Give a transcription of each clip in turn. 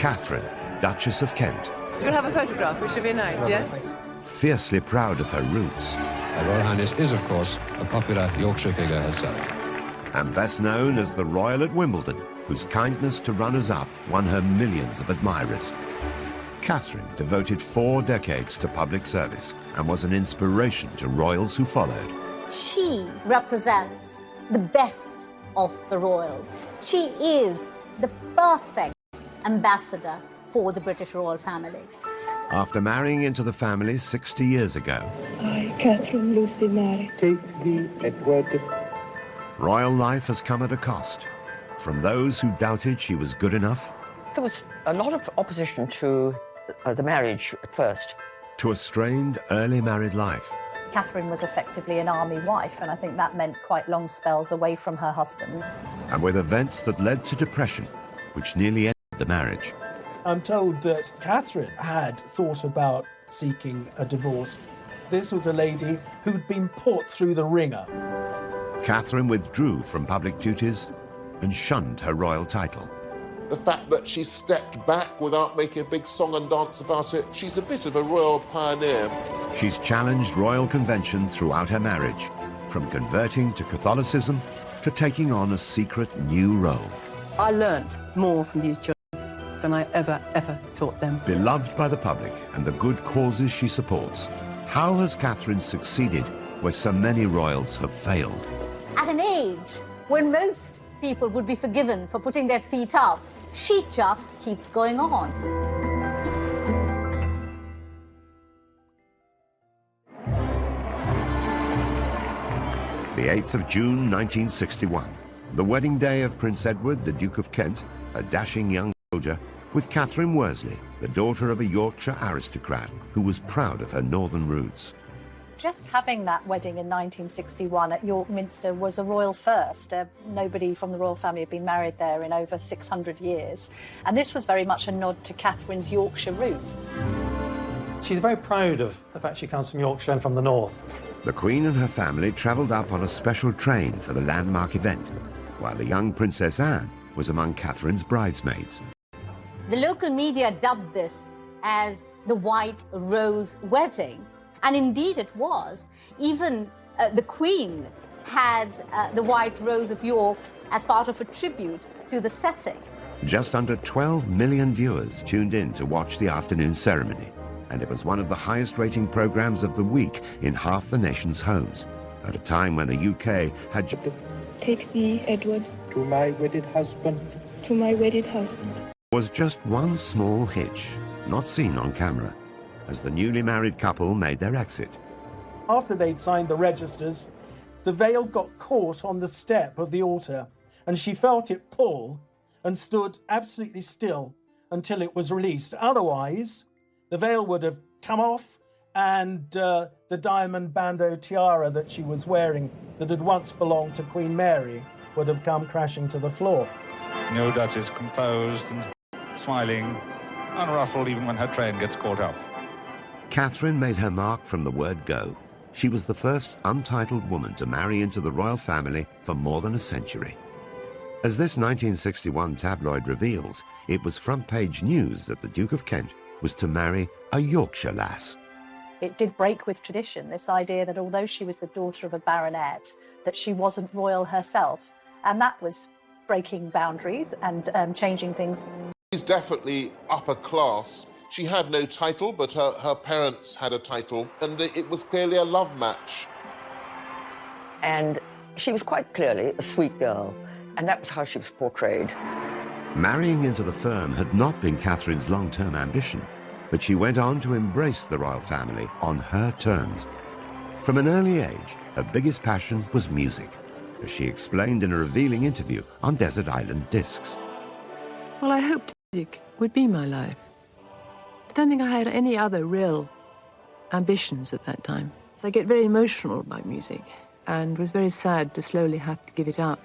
Katharine, Duchess of Kent. You'll have a photograph, which would be nice, yeah? Fiercely proud of her roots. Her Royal Highness is, of course, a popular Yorkshire figure herself. And best known as the Royal at Wimbledon, whose kindness to runners-up won her millions of admirers. Katharine devoted 4 decades to public service and was an inspiration to royals who followed. She represents the best of the royals. She is the perfect ambassador for the British royal family. After marrying into the family 60 years ago, I, Catherine Lucy Mary, take thee, Edward. royal life has come at a cost. From those who doubted she was good enough, There was a lot of opposition to the marriage at first. to a strained early married life. Catherine was effectively an army wife, and I think that meant quite long spells away from her husband. And with events that led to depression, which nearly ended the marriage. I'm told that Catherine had thought about seeking a divorce. This was a lady who'd been put through the ringer. Katharine withdrew from public duties and shunned her royal title. The fact that she stepped back without making a big song and dance about it, she's a bit of a royal pioneer. She's challenged royal convention throughout her marriage, from converting to Catholicism to taking on a secret new role. I learnt more from these children than I ever taught them. Beloved by the public and the good causes she supports, how has Katharine succeeded where so many royals have failed? At an age when most people would be forgiven for putting their feet up, she just keeps going on. The 8th of June 1961, the wedding day of Prince Edward, the Duke of Kent, a dashing young soldier, with Catherine Worsley, the daughter of a Yorkshire aristocrat who was proud of her northern roots. Just having that wedding in 1961 at York Minster was a royal first. Nobody from the royal family had been married there in over 600 years. And this was very much a nod to Catherine's Yorkshire roots. She's very proud of the fact she comes from Yorkshire and from the north. The Queen and her family travelled up on a special train for the landmark event, while the young Princess Anne was among Catherine's bridesmaids. The local media dubbed this as the White Rose Wedding. And indeed it was. Even the Queen had the White Rose of York as part of a tribute to the setting. Just under 12 million viewers tuned in to watch the afternoon ceremony, and it was one of the highest-rating programmes of the week in half the nation's homes, at a time when the UK had... take thee, Edward, To my wedded husband. to my wedded husband. was just one small hitch, not seen on camera, as the newly married couple made their exit. After they'd signed the registers, the veil got caught on the step of the altar, and she felt it pull and stood absolutely still until it was released. Otherwise, the veil would have come off, and the diamond bandeau tiara that she was wearing that had once belonged to Queen Mary would have come crashing to the floor. No Duchess, composed and smiling, unruffled even when her train gets caught up. Catherine made her mark from the word go. She was the first untitled woman to marry into the royal family for more than a century. As this 1961 tabloid reveals, it was front-page news that the Duke of Kent was to marry a Yorkshire lass. It did break with tradition, this idea that although she was the daughter of a baronet, that she wasn't royal herself. And that was breaking boundaries and changing things. She's definitely upper class. She had no title, but her parents had a title, and it was clearly a love match. And she was quite clearly a sweet girl, and that was how she was portrayed. Marrying into the firm had not been Catherine's long-term ambition, but she went on to embrace the royal family on her terms. From an early age, her biggest passion was music, as she explained in a revealing interview on Desert Island Discs. Well, I hoped music would be my life. I don't think I had any other real ambitions at that time. So I get very emotional about music and was very sad to slowly have to give it up.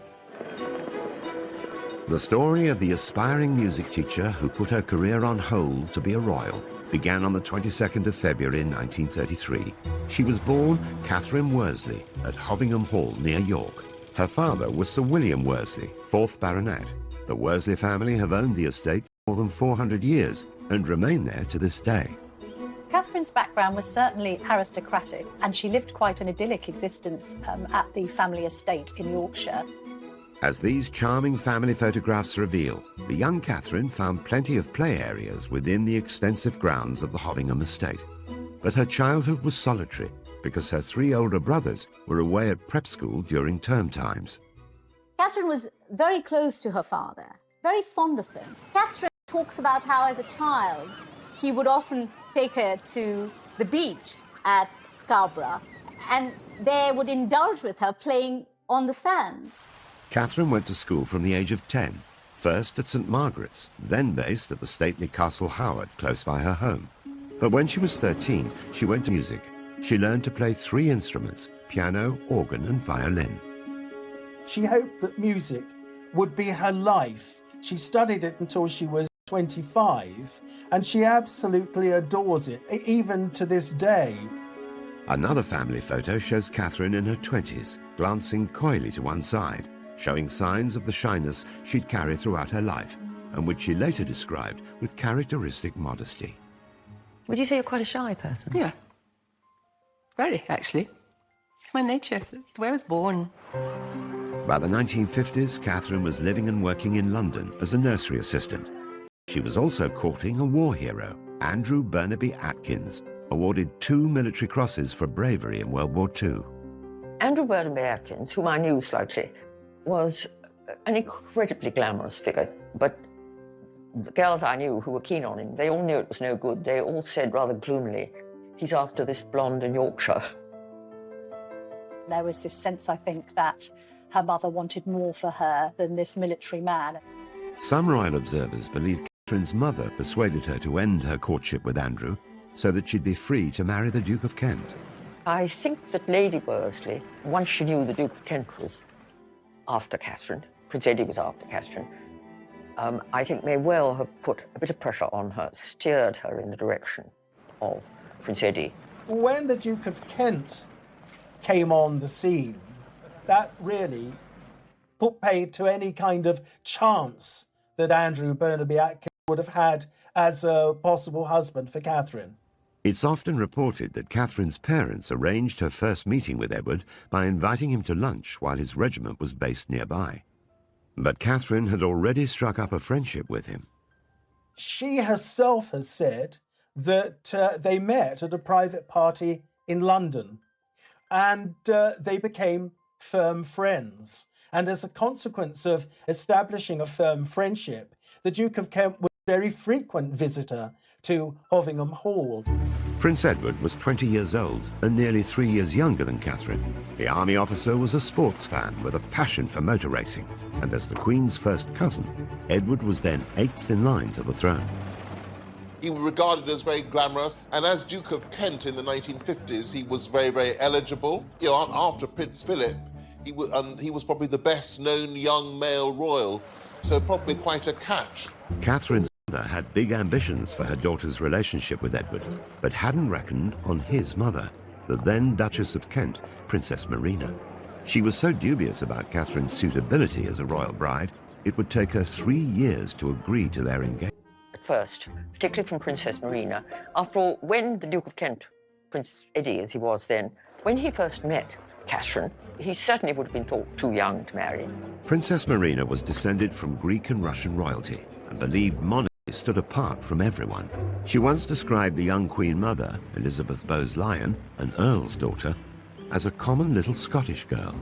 The story of the aspiring music teacher who put her career on hold to be a royal began on the 22nd of February in 1933. She was born Catherine Worsley at Hovingham Hall near York. Her father was Sir William Worsley, 4th Baronet. The Worsley family have owned the estate more than 400 years and remain there to this day. Catherine's background was certainly aristocratic, and she lived quite an idyllic existence at the family estate in Yorkshire. As these charming family photographs reveal, the young Catherine found plenty of play areas within the extensive grounds of the Hovingham estate. But her childhood was solitary because her 3 older brothers were away at prep school during term times. Catherine was very close to her father, very fond of him. Catherine talks about how, as a child, he would often take her to the beach at Scarborough, and they would indulge with her playing on the sands. Catherine went to school from the age of 10, first at St Margaret's, then based at the stately Castle Howard close by her home. But when she was 13, she went to music. She learned to play 3 instruments, piano, organ and violin. She hoped that music would be her life. She studied it until she was 25, and she absolutely adores it, even to this day. Another family photo shows Catherine in her 20s, glancing coyly to one side, showing signs of the shyness she'd carried throughout her life, and which she later described with characteristic modesty. Would you say you're quite a shy person? Yeah. Very, actually. It's my nature. It's the way I was born. By the 1950s, Catherine was living and working in London as a nursery assistant. She was also courting a war hero, Andrew Burnaby Atkins, awarded 2 military crosses for bravery in World War II. Andrew Burnaby Atkins, whom I knew slightly, was an incredibly glamorous figure, but the girls I knew who were keen on him, they all knew it was no good. They all said rather gloomily, he's after this blonde in Yorkshire. There was this sense, I think, that her mother wanted more for her than this military man. Some royal observers believe Catherine's mother persuaded her to end her courtship with Andrew so that she'd be free to marry the Duke of Kent. I think that Lady Worsley, once she knew the Duke of Kent was after Catherine, Prince Eddie was after Catherine, I think may well have put a bit of pressure on her, steered her in the direction of Prince Eddie. When the Duke of Kent came on the scene, that really put paid to any kind of chance that Andrew Burnaby Atkins would have had as a possible husband for Catherine. It's often reported that Catherine's parents arranged her first meeting with Edward by inviting him to lunch while his regiment was based nearby. But Catherine had already struck up a friendship with him. She herself has said that they met at a private party in London, and they became firm friends. And as a consequence of establishing a firm friendship, the Duke of Kent was a very frequent visitor to Hovingham Hall. Prince Edward was 20 years old and nearly 3 years younger than Catherine. The army officer was a sports fan with a passion for motor racing, and as the Queen's first cousin, Edward was then 8th in line to the throne. He was regarded as very glamorous, and as Duke of Kent in the 1950s, he was very, very eligible. You know, after Prince Philip, he was probably the best-known young male royal, so probably quite a catch. Catherine's mother had big ambitions for her daughter's relationship with Edward, but hadn't reckoned on his mother, the then Duchess of Kent, Princess Marina. She was so dubious about Catherine's suitability as a royal bride, it would take her 3 years to agree to their engagement. At first, particularly from Princess Marina, after all, when the Duke of Kent, Prince Eddie as he was then, when he first met Catherine, he certainly would have been thought too young to marry. Princess Marina was descended from Greek and Russian royalty and believed monarchy stood apart from everyone. She once described the young Queen Mother, Elizabeth Bowes-Lyon, an Earl's daughter, as a common little Scottish girl.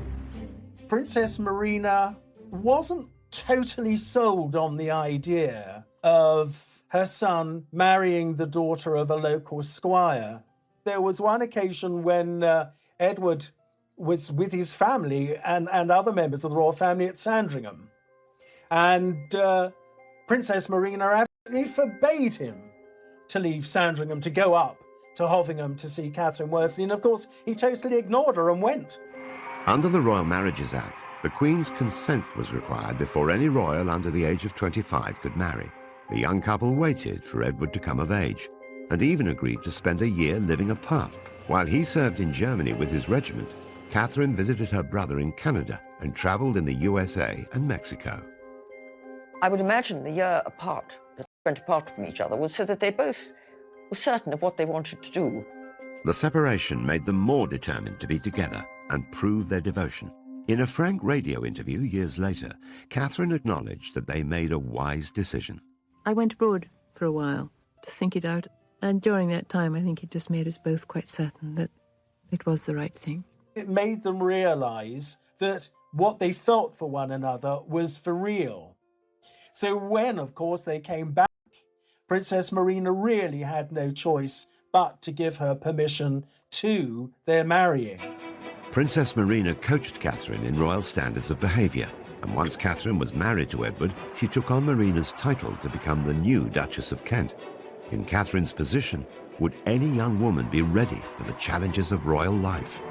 Princess Marina wasn't totally sold on the idea of her son marrying the daughter of a local squire. There was one occasion when Edward was with his family and other members of the royal family at Sandringham. And Princess Marina absolutely forbade him to leave Sandringham to go up to Hovingham to see Catherine Worsley. And of course, he totally ignored her and went. Under the Royal Marriages Act, the Queen's consent was required before any royal under the age of 25 could marry. The young couple waited for Edward to come of age and even agreed to spend a year living apart. While he served in Germany with his regiment, Catherine visited her brother in Canada and travelled in the USA and Mexico. I would imagine the year apart went apart from each other was so that they both were certain of what they wanted to do. The separation made them more determined to be together and prove their devotion. In a frank radio interview years later, Katharine acknowledged that they made a wise decision. I went abroad for a while to think it out, and during that time I think it just made us both quite certain that it was the right thing. It made them realise that what they felt for one another was for real. So when, of course, they came back, Princess Marina really had no choice but to give her permission to their marrying. Princess Marina coached Katharine in royal standards of behaviour, and once Katharine was married to Edward, she took on Marina's title to become the new Duchess of Kent. In Katharine's position, would any young woman be ready for the challenges of royal life?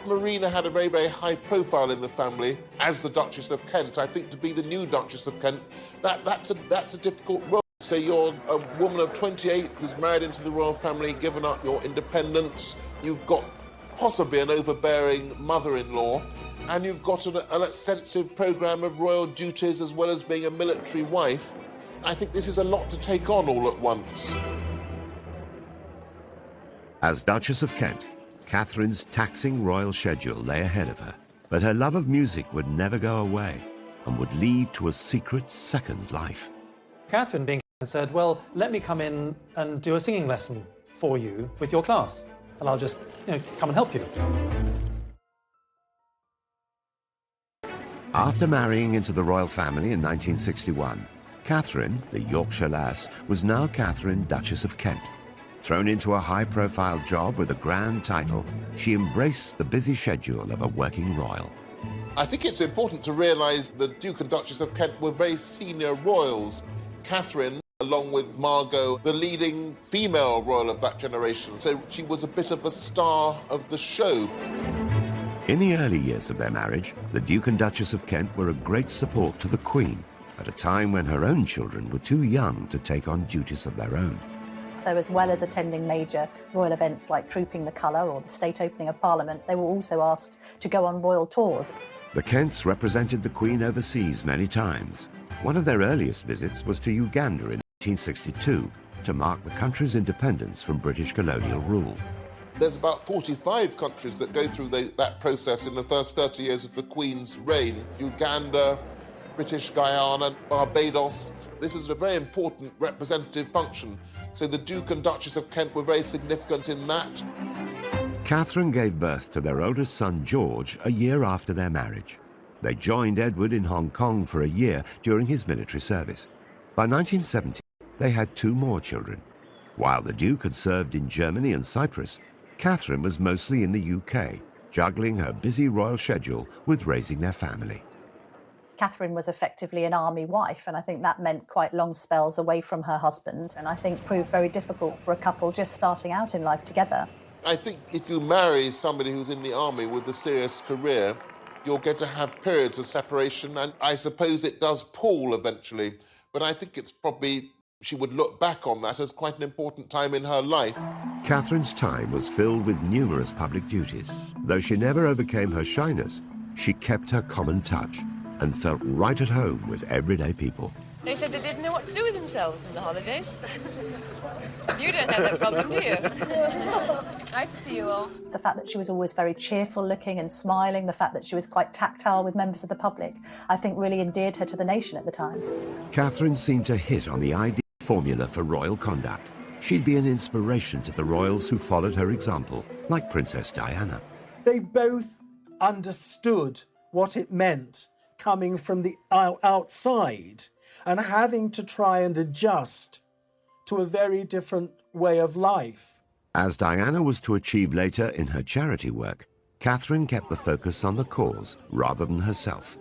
Marina had a very, very high profile in the family as the Duchess of Kent. I think to be the new Duchess of Kent, that's a difficult role. So you're a woman of 28 who's married into the royal family, given up your independence. You've got possibly an overbearing mother-in-law, and you've got an extensive programme of royal duties as well as being a military wife. I think this is a lot to take on all at once. As Duchess of Kent, Katharine's taxing royal schedule lay ahead of her, but her love of music would never go away and would lead to a secret second life. Katharine, being said, well, let me come in and do a singing lesson for you with your class, and I'll just, come and help you. After marrying into the royal family in 1961, Katharine, the Yorkshire lass, was now Katharine, Duchess of Kent. Thrown into a high-profile job with a grand title, she embraced the busy schedule of a working royal. I think it's important to realise the Duke and Duchess of Kent were very senior royals. Katharine, along with Margot, the leading female royal of that generation, so she was a bit of a star of the show. In the early years of their marriage, the Duke and Duchess of Kent were a great support to the Queen, at a time when her own children were too young to take on duties of their own. So as well as attending major royal events like Trooping the Colour or the state opening of Parliament, they were also asked to go on royal tours. The Kents represented the Queen overseas many times. One of their earliest visits was to Uganda in 1962 to mark the country's independence from British colonial rule. There's about 45 countries that go through that process in the first 30 years of the Queen's reign. Uganda, British Guyana, Barbados. This is a very important representative function. So the Duke and Duchess of Kent were very significant in that. Katharine gave birth to their oldest son, George, a year after their marriage. They joined Edward in Hong Kong for a year during his military service. By 1970, they had 2 more children. While the Duke had served in Germany and Cyprus, Katharine was mostly in the UK, juggling her busy royal schedule with raising their family. Katharine was effectively an army wife, and I think that meant quite long spells away from her husband, and I think proved very difficult for a couple just starting out in life together. I think if you marry somebody who's in the army with a serious career, you'll get to have periods of separation, and I suppose it does pall eventually, but I think it's probably, she would look back on that as quite an important time in her life. Katharine's time was filled with numerous public duties. Though she never overcame her shyness, she kept her common touch and felt right at home with everyday people. They said they didn't know what to do with themselves in the holidays. You don't have that problem, do you? Nice to see you all. The fact that she was always very cheerful looking and smiling, the fact that she was quite tactile with members of the public, I think really endeared her to the nation at the time. Katharine seemed to hit on the ideal formula for royal conduct. She'd be an inspiration to the royals who followed her example, like Princess Diana. They both understood what it meant coming from the outside and having to try and adjust to a very different way of life. As Diana was to achieve later in her charity work, Katharine kept the focus on the cause rather than herself.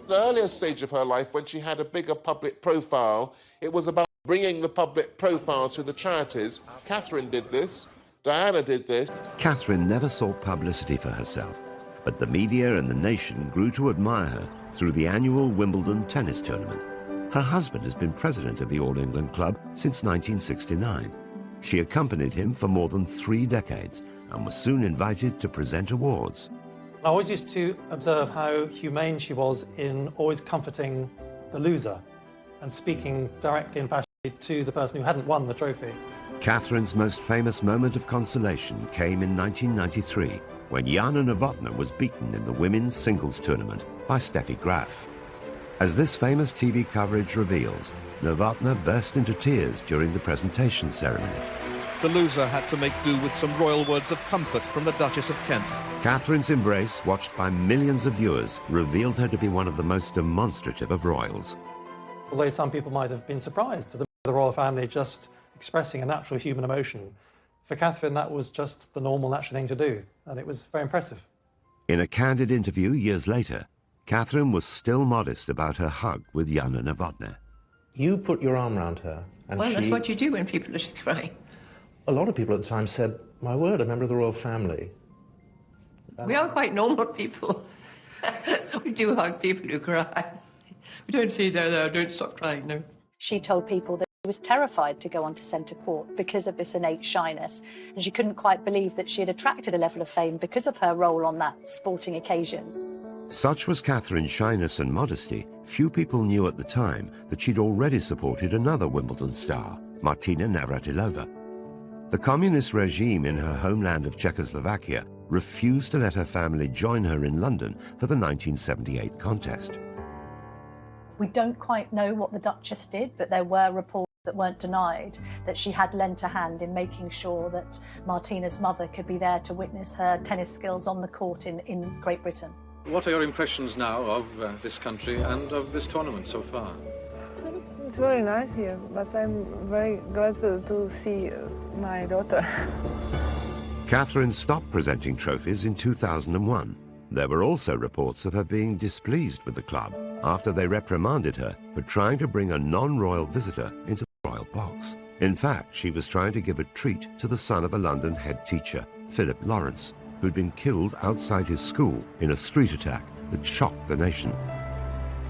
The earlier stage of her life, when she had a bigger public profile, it was about bringing the public profile to the charities. Katharine did this, Diana did this. Katharine never sought publicity for herself, but the media and the nation grew to admire her through the annual Wimbledon tennis tournament. Her husband has been president of the All England Club since 1969. She accompanied him for more than 3 decades and was soon invited to present awards. I always used to observe how humane she was in always comforting the loser and speaking directly and passionately to the person who hadn't won the trophy. Catherine's most famous moment of consolation came in 1993, when Jana Novotná was beaten in the women's singles tournament by Steffi Graf. As this famous TV coverage reveals, Novotná burst into tears during the presentation ceremony. The loser had to make do with some royal words of comfort from the Duchess of Kent. Catherine's embrace, watched by millions of viewers, revealed her to be one of the most demonstrative of royals. Although some people might have been surprised at the royal family just expressing a natural human emotion, for Catherine that was just the normal, natural thing to do, and it was very impressive. In a candid interview years later, Catherine was still modest about her hug with Jana Novotná. You put your arm around her, and well, that's what you do when people are crying. A lot of people at the time said, my word, a member of the royal family. We are quite normal people. We do hug people who cry. We don't say, there, don't stop crying, no. She told people that she was terrified to go onto centre court because of this innate shyness, and she couldn't quite believe that she had attracted a level of fame because of her role on that sporting occasion. Such was Catherine's shyness and modesty, few people knew at the time that she'd already supported another Wimbledon star, Martina Navratilova. The communist regime in her homeland of Czechoslovakia refused to let her family join her in London for the 1978 contest. We don't quite know what the Duchess did, but there were reports that weren't denied that she had lent a hand in making sure that Martina's mother could be there to witness her tennis skills on the court in Great Britain. What are your impressions now of this country and of this tournament so far? It's very nice here, but I'm very glad to see my daughter. Catherine stopped presenting trophies in 2001. There were also reports of her being displeased with the club after they reprimanded her for trying to bring a non-royal visitor into the royal box. In fact, she was trying to give a treat to the son of a London head teacher, Philip Lawrence, who'd been killed outside his school in a street attack that shocked the nation.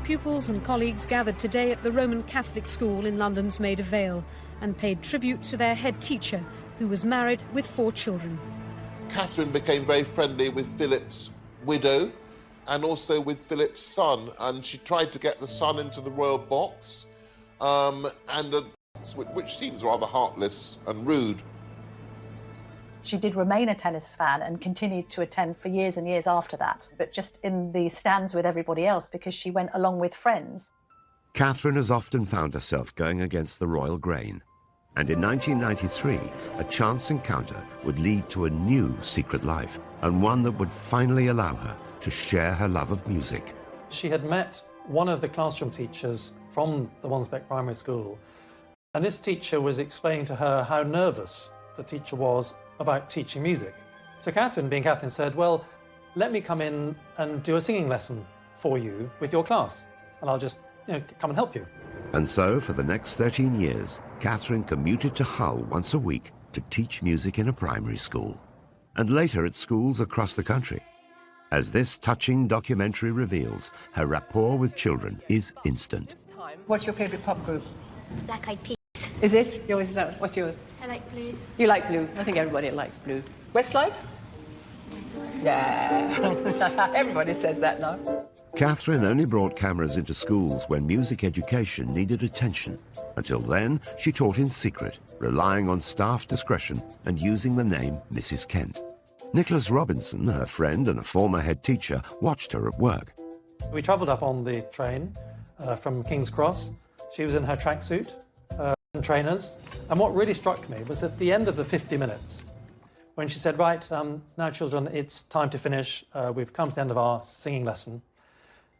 Pupils and colleagues gathered today at the Roman Catholic school in London's Maida Vale and paid tribute to their head teacher, who was married with 4 children. Catherine became very friendly with Philip's widow and also with Philip's son, and she tried to get the son into the royal box, which seems rather heartless and rude. She did remain a tennis fan and continued to attend for years and years after that, but just in the stands with everybody else because she went along with friends. Catherine has often found herself going against the royal grain, and in 1993, a chance encounter would lead to a new secret life, and one that would finally allow her to share her love of music. She had met one of the classroom teachers from the Wansbeck Primary School, and this teacher was explaining to her how nervous the teacher was about teaching music. So Catherine, being Catherine, said, well, let me come in and do a singing lesson for you with your class, and I'll just come and help you. And so, for the next 13 years, Catherine commuted to Hull once a week to teach music in a primary school, and later at schools across the country. As this touching documentary reveals, her rapport with children is instant. What's your favourite pop group? Black Eyed Peas. Is it? Yours is that? What's yours? I like Blue. You like Blue. I think everybody likes Blue. Westlife? Yeah. Everybody says that now. Catherine only brought cameras into schools when music education needed attention. Until then, she taught in secret, relying on staff discretion and using the name Mrs. Kent. Nicholas Robinson, her friend and a former head teacher, watched her at work. We travelled up on the train from King's Cross. She was in her tracksuit and trainers. And what really struck me was at the end of the 50 minutes, when she said, right, now children, it's time to finish. We've come to the end of our singing lesson.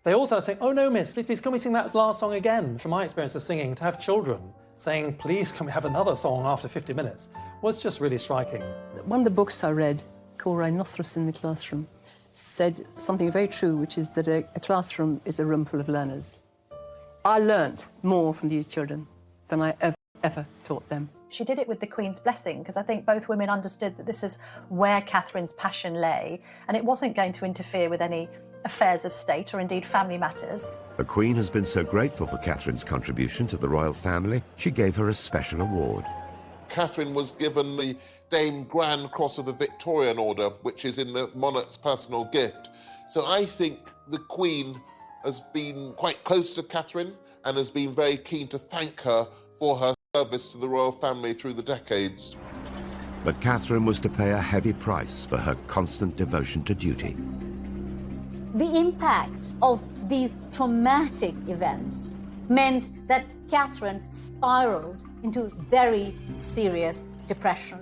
They all started saying, oh no, miss, please, can we sing that last song again? From my experience of singing, to have children saying, please, can we have another song after 50 minutes, was just really striking. One of the books I read, called Rhinoceros in the Classroom, said something very true, which is that a classroom is a room full of learners. I learnt more from these children than I ever taught them. She did it with the Queen's blessing, because I think both women understood that this is where Catherine's passion lay, and it wasn't going to interfere with any affairs of state or indeed family matters. The Queen has been so grateful for Catherine's contribution to the royal family, she gave her a special award. Catherine was given the Dame Grand Cross of the Victorian Order, which is in the monarch's personal gift. So I think the Queen has been quite close to Catherine and has been very keen to thank her for her service to the royal family through the decades. But Catherine was to pay a heavy price for her constant devotion to duty. The impact of these traumatic events meant that Catherine spiraled into very serious depression.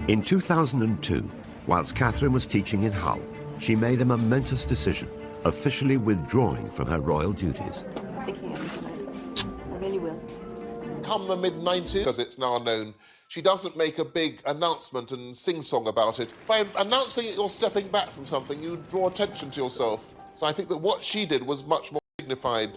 In 2002, whilst Catherine was teaching in Hull, she made a momentous decision, officially withdrawing from her royal duties. Thinking of it tonight. I really will. Come the mid-90s, as it's now known, she doesn't make a big announcement and sing-song about it. By announcing that you're stepping back from something, you draw attention to yourself. So I think that what she did was much more dignified.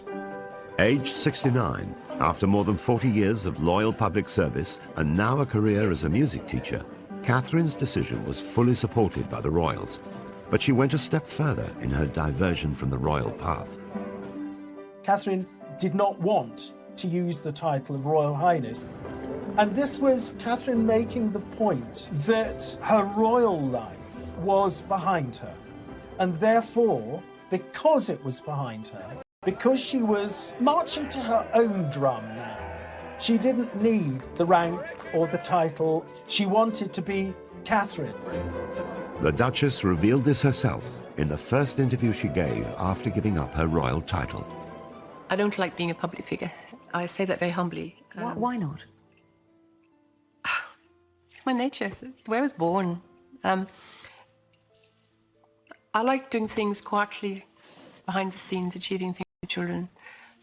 Aged 69, after more than 40 years of loyal public service and now a career as a music teacher, Catherine's decision was fully supported by the royals. But she went a step further in her diversion from the royal path. Catherine did not want to use the title of Royal Highness. And this was Catherine making the point that her royal life was behind her. And therefore, because it was behind her, because she was marching to her own drum now, she didn't need the rank or the title. She wanted to be Catherine. The Duchess revealed this herself in the first interview she gave after giving up her royal title. I don't like being a public figure. I say that very humbly. Why not? It's my nature. It's the way I was born. I like doing things quietly, behind the scenes, achieving things for children.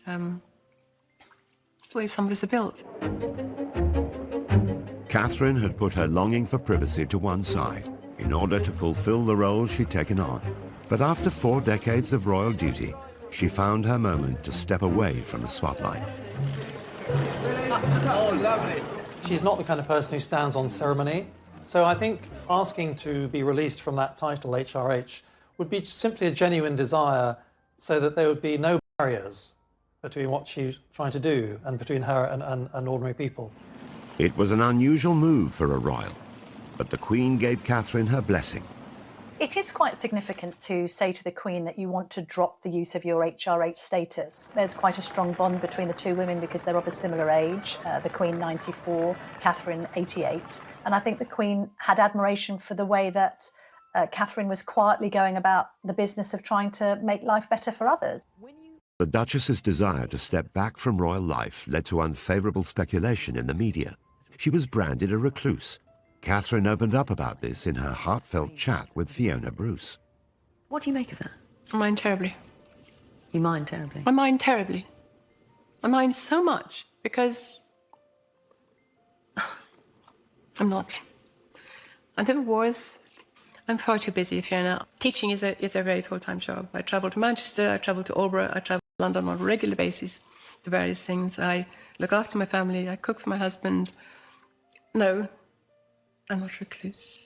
It's the way some of us are built. Catherine had put her longing for privacy to one side in order to fulfill the role she'd taken on. But after 4 decades of royal duty, she found her moment to step away from the spotlight. Oh, lovely. She's not the kind of person who stands on ceremony. So I think asking to be released from that title, HRH, would be simply a genuine desire so that there would be no barriers between what she's trying to do and between her and ordinary people. It was an unusual move for a royal, but the Queen gave Catherine her blessing. It is quite significant to say to the Queen that you want to drop the use of your HRH status. There's quite a strong bond between the two women because they're of a similar age, the Queen 94, Catherine 88. And I think the Queen had admiration for the way that Catherine was quietly going about the business of trying to make life better for others. The Duchess's desire to step back from royal life led to unfavourable speculation in the media. She was branded a recluse. Catherine opened up about this in her heartfelt chat with Fiona Bruce. What do you make of that? I mind terribly. You mind terribly? I mind terribly. I mind so much because I'm not. I never was. I'm far too busy, Fiona. Teaching is a very full-time job. I travel to Manchester, I travel to Albury, I travel to London on a regular basis to various things. I look after my family, I cook for my husband. No, I'm not a recluse.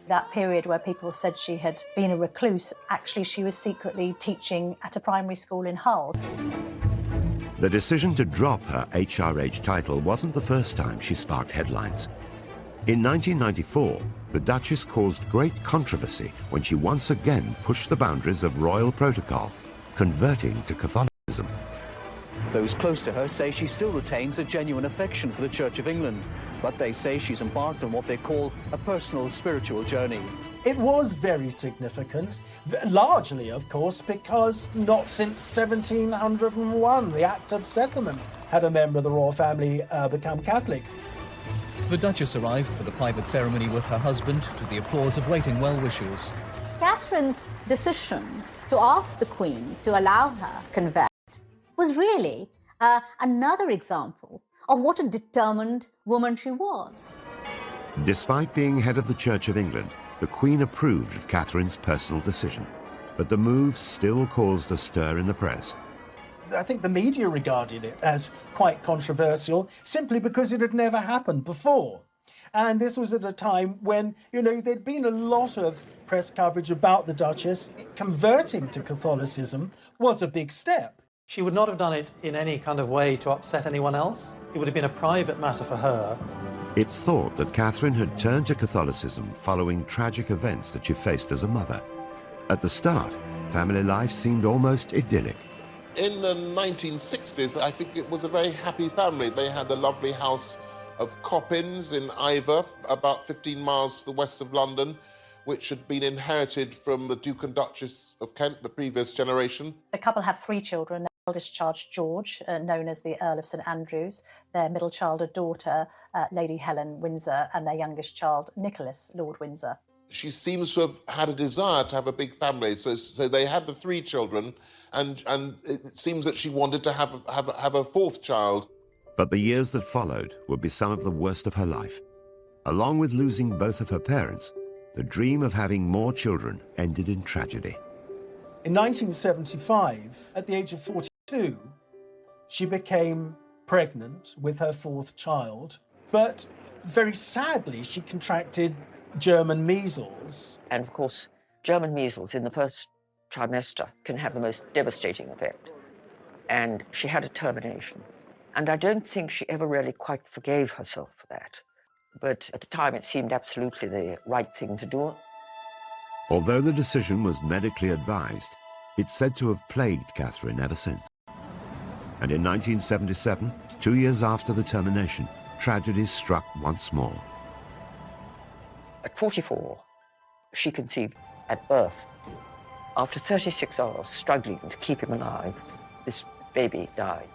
That period where people said she had been a recluse, actually she was secretly teaching at a primary school in Hull. The decision to drop her HRH title wasn't the first time she sparked headlines. In 1994, the Duchess caused great controversy when she once again pushed the boundaries of royal protocol, converting to Catholicism. Those close to her say she still retains a genuine affection for the Church of England, but they say she's embarked on what they call a personal spiritual journey. It was very significant, largely, of course, because not since 1701, the Act of Settlement, had a member of the royal family become Catholic. The Duchess arrived for the private ceremony with her husband to the applause of waiting well-wishers. Catherine's decision to ask the Queen to allow her convert was really another example of what a determined woman she was. Despite being head of the Church of England, the Queen approved of Catherine's personal decision, but the move still caused a stir in the press. I think the media regarded it as quite controversial simply because it had never happened before. And this was at a time when, there'd been a lot of press coverage about the Duchess. Converting to Catholicism was a big step. She would not have done it in any kind of way to upset anyone else. It would have been a private matter for her. It's thought that Catherine had turned to Catholicism following tragic events that she faced as a mother. At the start, family life seemed almost idyllic. In the 1960s, I think it was a very happy family. They had the lovely house of Coppins in Iver, about 15 miles to the west of London, which had been inherited from the Duke and Duchess of Kent, the previous generation. The couple have 3 children. Their eldest child, George, known as the Earl of St Andrews, their middle child, a daughter, Lady Helen Windsor, and their youngest child, Nicholas, Lord Windsor. She seems to have had a desire to have a big family, so they had the 3 children, and it seems that she wanted to have a 4th child. But the years that followed would be some of the worst of her life. Along with losing both of her parents, the dream of having more children ended in tragedy. In 1975, at the age of 42, she became pregnant with her 4th child, but very sadly she contracted German measles. And of course, German measles in the first trimester can have the most devastating effect. And she had a termination. And I don't think she ever really quite forgave herself for that. But at the time, it seemed absolutely the right thing to do. Although the decision was medically advised, it's said to have plagued Catherine ever since. And in 1977, 2 years after the termination, tragedy struck once more. At 44, she conceived at birth. After 36 hours struggling to keep him alive, this baby died.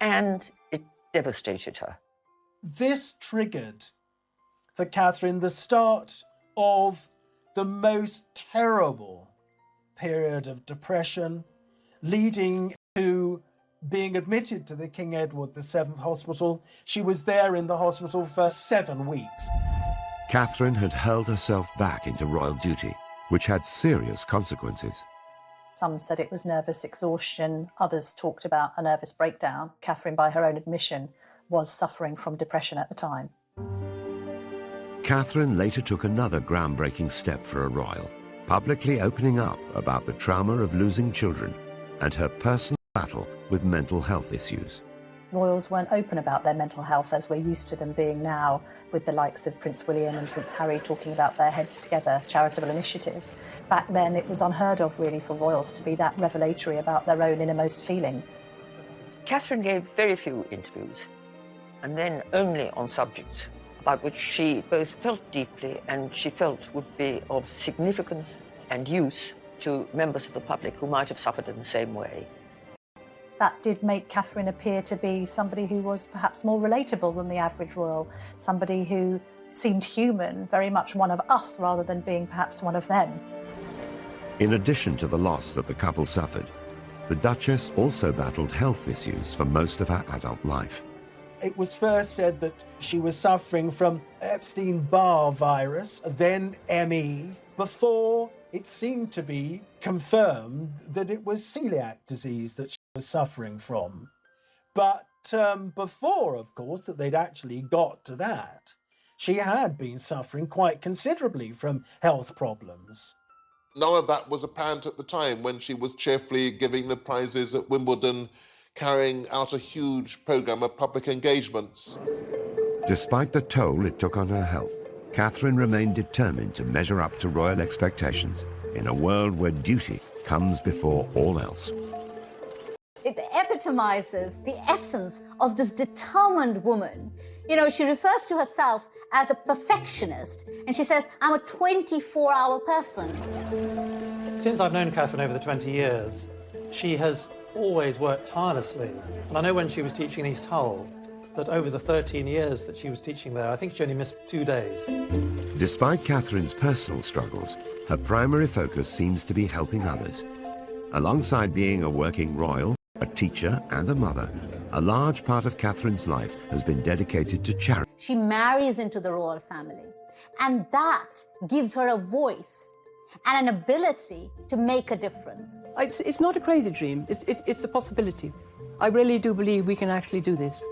And it devastated her. This triggered for Catherine the start of the most terrible period of depression, leading to being admitted to the King Edward VII Hospital. She was there in the hospital for 7 weeks. Catherine had hurled herself back into royal duty, which had serious consequences. Some said it was nervous exhaustion. Others talked about a nervous breakdown. Catherine, by her own admission, was suffering from depression at the time. Catherine later took another groundbreaking step for a royal, publicly opening up about the trauma of losing children and her personal battle with mental health issues. Royals weren't open about their mental health as we're used to them being now, with the likes of Prince William and Prince Harry talking about their Heads Together charitable initiative. Back then it was unheard of really for royals to be that revelatory about their own innermost feelings. Catherine gave very few interviews, and then only on subjects about which she both felt deeply and she felt would be of significance and use to members of the public who might have suffered in the same way. That did make Catherine appear to be somebody who was perhaps more relatable than the average royal, somebody who seemed human, very much one of us rather than being perhaps one of them. In addition to the loss that the couple suffered, the Duchess also battled health issues for most of her adult life. It was first said that she was suffering from Epstein-Barr virus, then ME, before it seemed to be confirmed that it was celiac disease that she was suffering from. But before, of course, that they'd actually got to that, she had been suffering quite considerably from health problems. None of that was apparent at the time when she was cheerfully giving the prizes at Wimbledon, carrying out a huge programme of public engagements. Despite the toll it took on her health, Catherine remained determined to measure up to royal expectations in a world where duty comes before all else. It epitomizes the essence of this determined woman. You know, she refers to herself as a perfectionist, and she says, I'm a 24-hour person. Since I've known Catherine over the 20 years, she has always worked tirelessly. And I know when she was teaching in East Hull, that over the 13 years that she was teaching there, I think she only missed 2 days. Despite Catherine's personal struggles, her primary focus seems to be helping others. Alongside being a working royal, a teacher and a mother, a large part of Catherine's life has been dedicated to charity. She marries into the royal family, and that gives her a voice and an ability to make a difference. It's not a crazy dream. It's a possibility. I really do believe we can actually do this.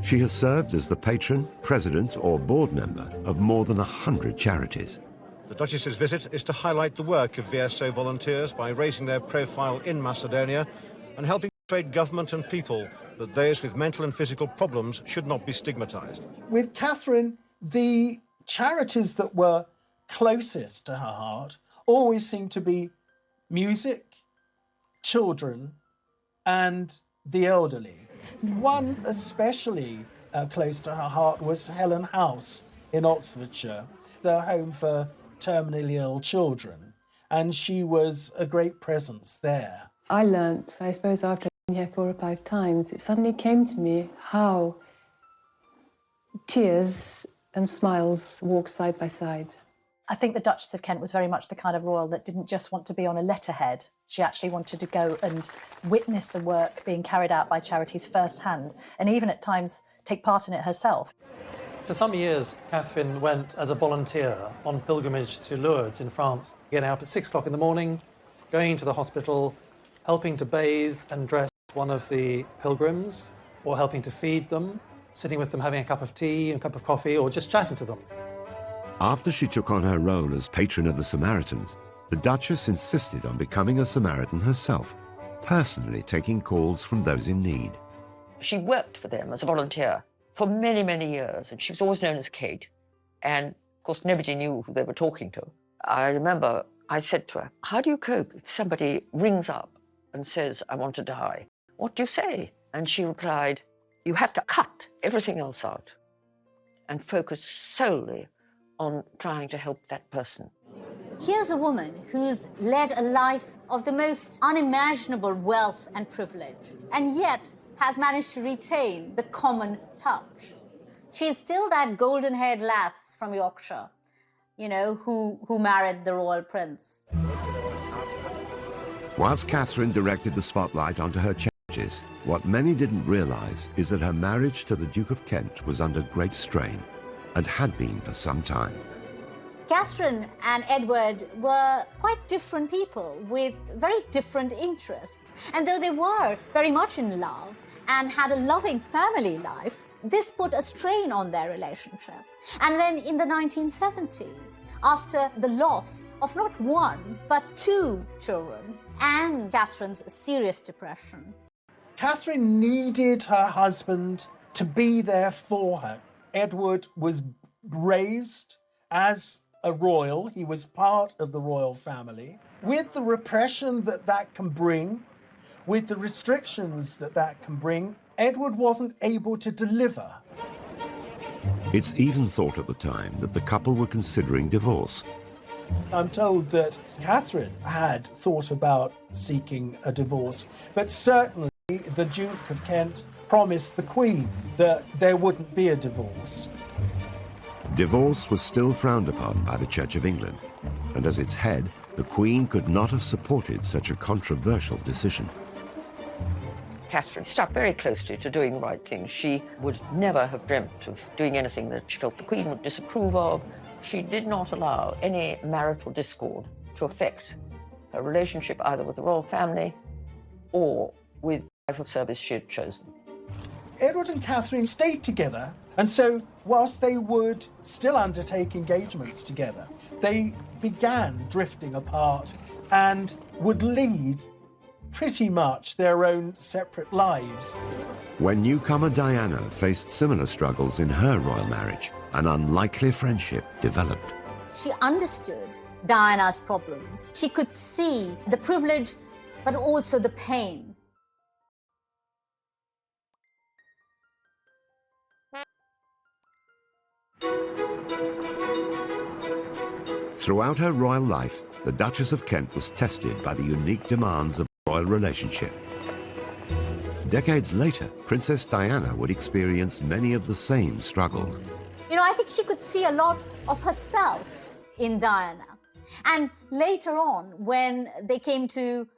She has served as the patron, president or board member of more than 100 charities. The Duchess's visit is to highlight the work of VSO volunteers by raising their profile in Macedonia and helping persuade government and people that those with mental and physical problems should not be stigmatised. With Catherine, the charities that were closest to her heart always seemed to be music, children, and the elderly. One especially close to her heart was Helen House in Oxfordshire, their home for terminally ill children, and she was a great presence there. I learnt, I suppose, after being here 4 or 5 times, it suddenly came to me how tears and smiles walk side by side. I think the Duchess of Kent was very much the kind of royal that didn't just want to be on a letterhead. She actually wanted to go and witness the work being carried out by charities firsthand, and even at times take part in it herself. For some years, Catherine went as a volunteer on pilgrimage to Lourdes in France, getting up at 6 o'clock in the morning, going to the hospital, helping to bathe and dress one of the pilgrims, or helping to feed them, sitting with them having a cup of tea and a cup of coffee, or just chatting to them. After she took on her role as patron of the Samaritans, the Duchess insisted on becoming a Samaritan herself, personally taking calls from those in need. She worked for them as a volunteer for many, many years, and she was always known as Kate. And, of course, nobody knew who they were talking to. I remember I said to her, how do you cope if somebody rings up and says, I want to die? What do you say? And she replied, you have to cut everything else out and focus solely on trying to help that person. Here's a woman who's led a life of the most unimaginable wealth and privilege, and yet has managed to retain the common touch. She's still that golden-haired lass from Yorkshire, you know, who married the royal prince. Whilst Catherine directed the spotlight onto her charities, what many didn't realise is that her marriage to the Duke of Kent was under great strain, and had been for some time. Catherine and Edward were quite different people with very different interests. And though they were very much in love and had a loving family life, this put a strain on their relationship. And then in the 1970s, after the loss of not 1, but 2 children, and Catherine's serious depression, Catherine needed her husband to be there for her. Edward was raised as a royal. He was part of the royal family. With the repression that can bring, with the restrictions that can bring, Edward wasn't able to deliver. It's even thought at the time that the couple were considering divorce. I'm told that Catherine had thought about seeking a divorce, but certainly the Duke of Kent promised the Queen that there wouldn't be a divorce. Divorce was still frowned upon by the Church of England, and as its head, the Queen could not have supported such a controversial decision. Catherine stuck very closely to doing the right thing. She would never have dreamt of doing anything that she felt the Queen would disapprove of. She did not allow any marital discord to affect her relationship either with the royal family or with the life of service she had chosen. Edward and Catherine stayed together, and so whilst they would still undertake engagements together, they began drifting apart and would lead pretty much their own separate lives. When newcomer Diana faced similar struggles in her royal marriage, an unlikely friendship developed. She understood Diana's problems. She could see the privilege, but also the pain. Throughout her royal life, the Duchess of Kent was tested by the unique demands of a royal relationship. Decades later, Princess Diana would experience many of the same struggles. You know, I think she could see a lot of herself in Diana. And later on, when they came to,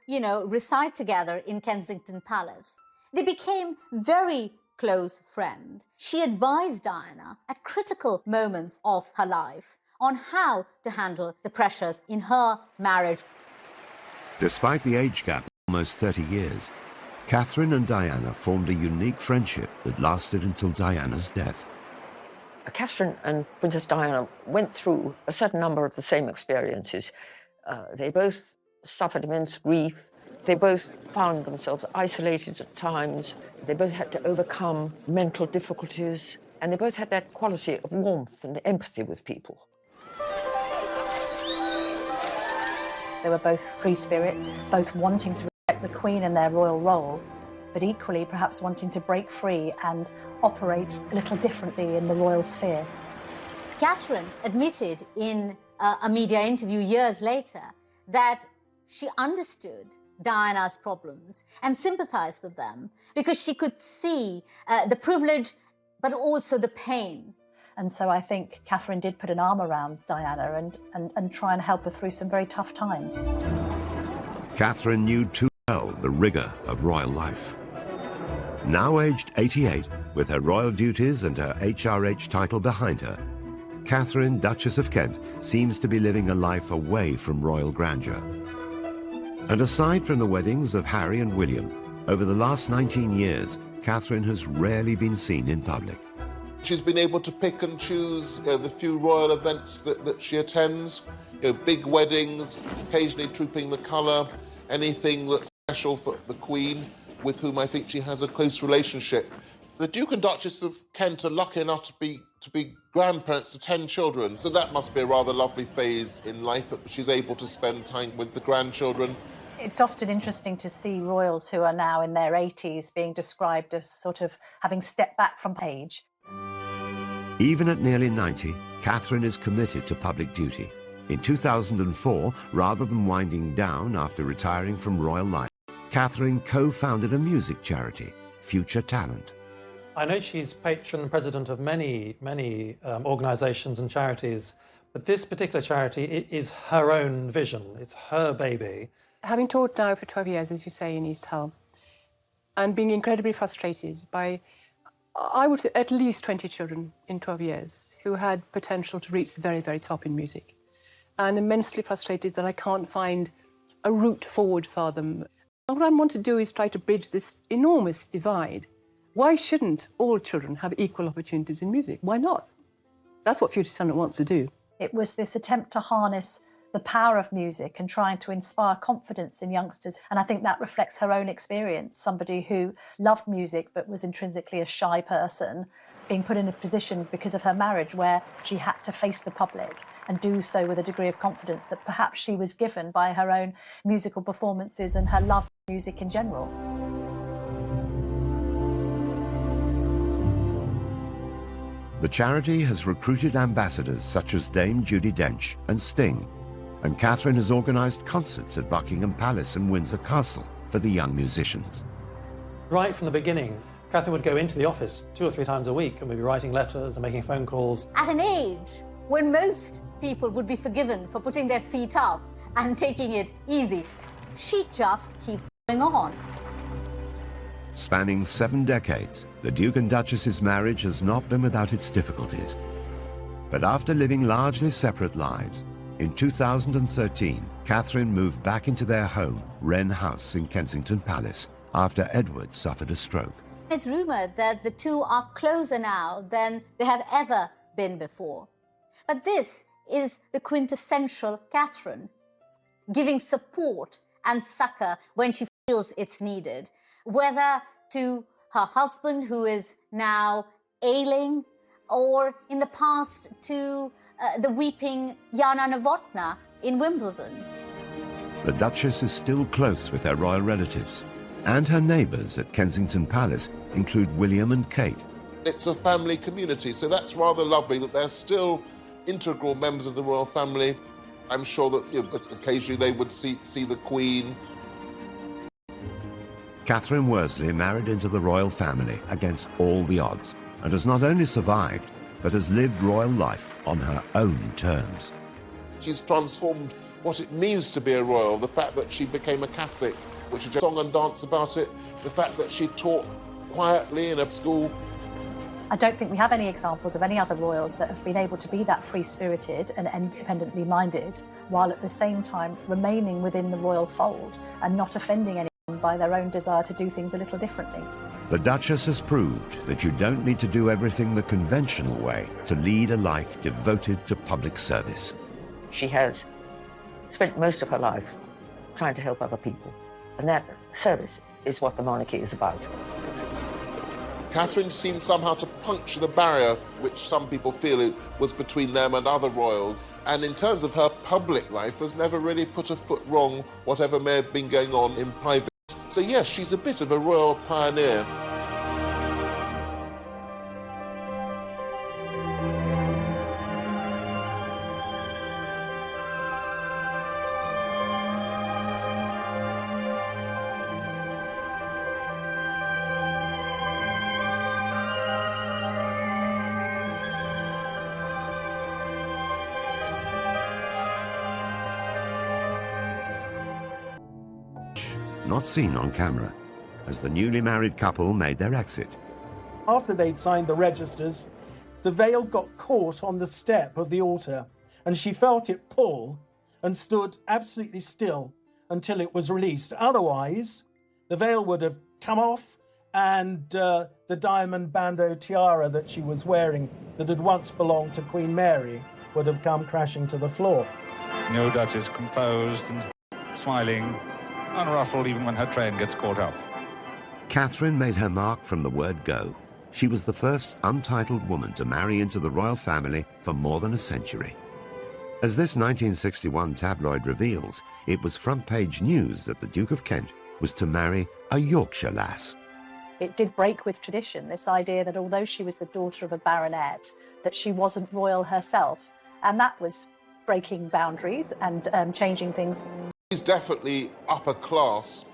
reside together in Kensington Palace, they became very close friends. She advised Diana at critical moments of her life on how to handle the pressures in her marriage. Despite the age gap of almost 30 years, Catherine and Diana formed a unique friendship that lasted until Diana's death. Catherine and Princess Diana went through a certain number of the same experiences. They both suffered immense grief. They both found themselves isolated at times. They both had to overcome mental difficulties, and they both had that quality of warmth and empathy with people. They were both free spirits, both wanting to respect the Queen in their royal role, but equally perhaps wanting to break free and operate a little differently in the royal sphere. Catherine admitted in a media interview years later that she understood Diana's problems and sympathized with them because she could see the privilege but also the pain. And so I think Catherine did put an arm around Diana and try and help her through some very tough times. Catherine knew too well the rigour of royal life. Now aged 88, with her royal duties and her HRH title behind her, Catherine, Duchess of Kent, seems to be living a life away from royal grandeur. And aside from the weddings of Harry and William, over the last 19 years, Catherine has rarely been seen in public. She's been able to pick and choose the few royal events that she attends, big weddings, occasionally trooping the colour, anything that's special for the Queen, with whom I think she has a close relationship. The Duke and Duchess of Kent are lucky enough to be grandparents to 10 children, so that must be a rather lovely phase in life that she's able to spend time with the grandchildren. It's often interesting to see royals who are now in their 80s being described as sort of having stepped back from age. Even at nearly 90, Catherine is committed to public duty. In 2004, rather than winding down after retiring from royal life, Catherine co-founded a music charity, Future Talent. I know she's patron and president of many organisations and charities, but this particular charity is her own vision. It's her baby. Having taught now for 12 years, as you say, in East Hull, and being incredibly frustrated by, I would say, at least 20 children in 12 years who had potential to reach the very, very top in music, and immensely frustrated that I can't find a route forward for them. What I want to do is try to bridge this enormous divide. Why shouldn't all children have equal opportunities in music? Why not? That's what Future Talent wants to do. It was this attempt to harness the power of music and trying to inspire confidence in youngsters. And I think that reflects her own experience, somebody who loved music but was intrinsically a shy person, being put in a position because of her marriage where she had to face the public and do so with a degree of confidence that perhaps she was given by her own musical performances and her love for music in general. The charity has recruited ambassadors such as Dame Judi Dench and Sting, and Katharine has organised concerts at Buckingham Palace and Windsor Castle for the young musicians. Right from the beginning, Katharine would go into the office 2 or 3 times a week and we'd be writing letters and making phone calls. At an age when most people would be forgiven for putting their feet up and taking it easy, she just keeps going on. Spanning 7 decades, the Duke and Duchess's marriage has not been without its difficulties. But after living largely separate lives, in 2013, Katharine moved back into their home, Wren House in Kensington Palace, after Edward suffered a stroke. It's rumoured that the two are closer now than they have ever been before. But this is the quintessential Katharine, giving support and succour when she feels it's needed, whether to her husband, who is now ailing, or in the past to the weeping Jana Novotná in Wimbledon. The Duchess is still close with her royal relatives, and her neighbours at Kensington Palace include William and Kate. It's a family community, so that's rather lovely that they're still integral members of the royal family. I'm sure that occasionally they would see the Queen. Catherine Worsley married into the royal family against all the odds, and has not only survived, but has lived royal life on her own terms. She's transformed what it means to be a royal, the fact that she became a Catholic, which is a song and dance about it, the fact that she taught quietly in a school. I don't think we have any examples of any other royals that have been able to be that free-spirited and independently minded, while at the same time remaining within the royal fold and not offending anyone by their own desire to do things a little differently. The Duchess has proved that you don't need to do everything the conventional way to lead a life devoted to public service. She has spent most of her life trying to help other people, and that service is what the monarchy is about. Catherine seemed somehow to puncture the barrier which some people feel it was between them and other royals, and in terms of her public life has never really put a foot wrong, whatever may have been going on in private. So yes, she's a bit of a royal pioneer. Not seen on camera, as the newly married couple made their exit. After they'd signed the registers, the veil got caught on the step of the altar, and she felt it pull and stood absolutely still until it was released. Otherwise, the veil would have come off, and the diamond bandeau tiara that she was wearing that had once belonged to Queen Mary would have come crashing to the floor. No Duchess, composed and smiling, unruffled even when her train gets caught up. Catherine made her mark from the word go. She was the first untitled woman to marry into the royal family for more than a century. As this 1961 tabloid reveals, it was front-page news that the Duke of Kent was to marry a Yorkshire lass. It did break with tradition, this idea that although she was the daughter of a baronet, that she wasn't royal herself. And that was breaking boundaries and changing things. She's definitely upper class.